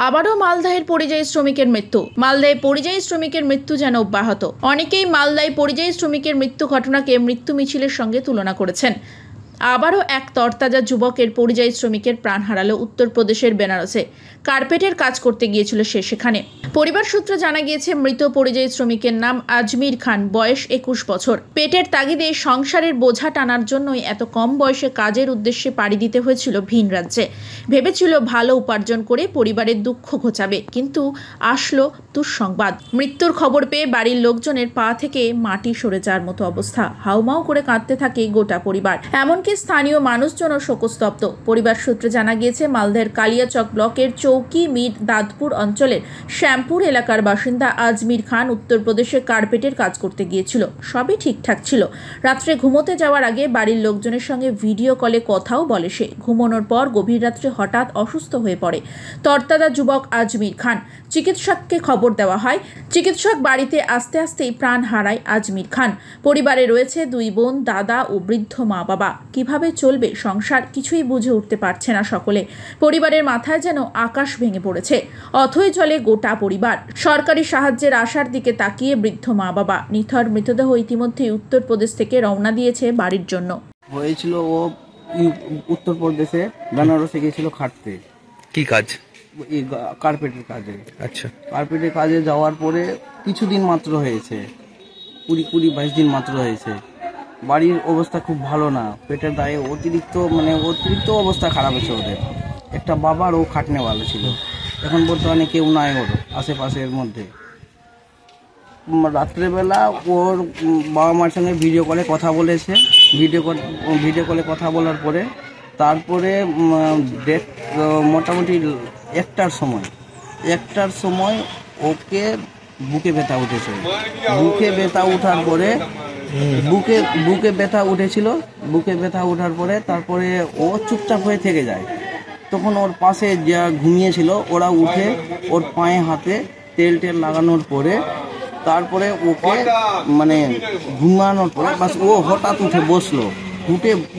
আবারও মালদাহের পরিযায়ী শ্রমিকের মৃত্যু। মালদায় পরিযায়ী শ্রমিকের মৃত্যু যেন অব্যাহত। অনেকেই মালদায় পরিযায়ী শ্রমিকের মৃত্যু ঘটনাকে মৃত্যু মিছিলের সঙ্গে তুলনা করেছেন। আবারও এক তরতাজা যুবকের পরিযায়ী শ্রমিকের প্রাণ হারালো উত্তরপ্রদেশের বেনারসে। কার্পেটের কাজ করতে গিয়েছিল সে সেখানে। পরিবার সূত্রে জানা গিয়েছে, মৃত পরিযায়ী শ্রমিকের নাম আজমির খান, বয়স 21 বছর। পেটের তাগিদে সংসারের বোঝা টানার জন্যই এত কম বয়সে কাজের উদ্দেশ্যে পাড়ি দিতে হয়েছিল ভিন রাজ্যে। ভেবেছিল ভালো উপার্জন করে পরিবারের দুঃখ ঘোচাবে, কিন্তু আসলো দুঃসংবাদ। মৃত্যুর খবর পেয়ে বাড়ির লোকজনের পা থেকে মাটি সরে যাওয়ার মতো অবস্থা। হাউমাউ করে কাঁদতে থাকে গোটা পরিবার। এমনকি স্থানীয় মানুষজনও শোকস্তব্ধ। পরিবার সূত্রে জানা গিয়েছে, মালদার কালিয়াচক ব্লকের চৌকি মির দাদপুর অঞ্চলের শ্যামপুর এলাকার বাসিন্দা আজমির খান উত্তরপ্রদেশে কার্পেটের কাজ করতে গিয়েছিল। সবই ঠিকঠাক ছিল। রাত্রে ঘুমোতে যাওয়ার আগে বাড়ির লোকজনের সঙ্গে ভিডিও কলে কথাও বলে সে। ঘুমানোর পর গভীর রাত্রে হঠাৎ অসুস্থ হয়ে পড়ে তরতাজা যুবক আজমির খান। চিকিৎসককে খবর দেওয়া হয়। চিকিৎসক বাড়িতে আসতে আসতেই প্রাণ হারায় আজমির খান। পরিবারে রয়েছে 2 বোন, দাদা ও বৃদ্ধ মা বাবা। কিভাবে চলবে সংসার, কিছুই বুঝে উঠতে পারছে না সকলে। পরিবারের মাথায় যেন আকাশ ভেঙে পড়েছে। অথই চলে গোটা পরিবার। সরকারি সাহায্যের আশার দিকে তাকিয়ে বৃদ্ধ মা বাবা। নিথর মৃতদেহ ইতিমধ্যেই উত্তরপ্রদেশ থেকে রওনা দিয়েছে বাড়ির জন্য। হয়েছিল ও উত্তরপ্রদেশে বেনারসে গিয়েছিল খাটতে। কি কাজ? কার্পেটের কাজে। আচ্ছা, কার্পেটের কাজে যাওয়ার পরে কিছুদিন মাত্র হয়েছে, 20-22 দিন মাত্র হয়েছে। বাড়ির অবস্থা খুব ভালো না, পেটের দায়ে অতিরিক্ত অবস্থা খারাপ হয়েছে ওদের। একটা বাবার ও খাটনেওয়ালা ছিল। এখন বর্তমানে কেউ নাই ওর আশেপাশের মধ্যে। রাত্রেবেলা ওর বাবা মার সঙ্গে ভিডিও কলে কথা বলেছে। ভিডিও কলে কথা বলার পরে তারপরে মোটামুটি 1টার সময় ওকে বুকে ব্যথা উঠেছে। বুকে ব্যথা ওঠার পরে বুকে ব্যথা উঠেছিল। বুকে ব্যথা ওঠার পরে তারপরে ও চুপচাপ হয়ে থেকে যায়। তখন ওর পাশে যা ঘুমিয়েছিল ওরা উঠে ওর পায়ে হাতে তেল লাগানোর পরে তারপরে ওকে ঘুমানোর পরে বাস ও হঠাৎ উঠে বসলো।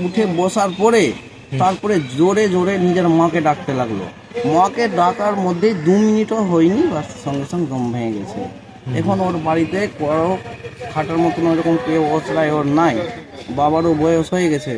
উঠে বসার পরে তারপরে জোরে জোরে নিজের মাকে ডাকতে লাগলো। মাকে ডাকার মধ্যেই 2 মিনিটও হয়নি, বাস সঙ্গে সঙ্গে দম ভেঙে গেছে। এখন ওর বাড়িতে খাটার মতন ওরকম কেউ অবস্থায় ওর নাই। বাবারও বয়স হয়ে গেছে।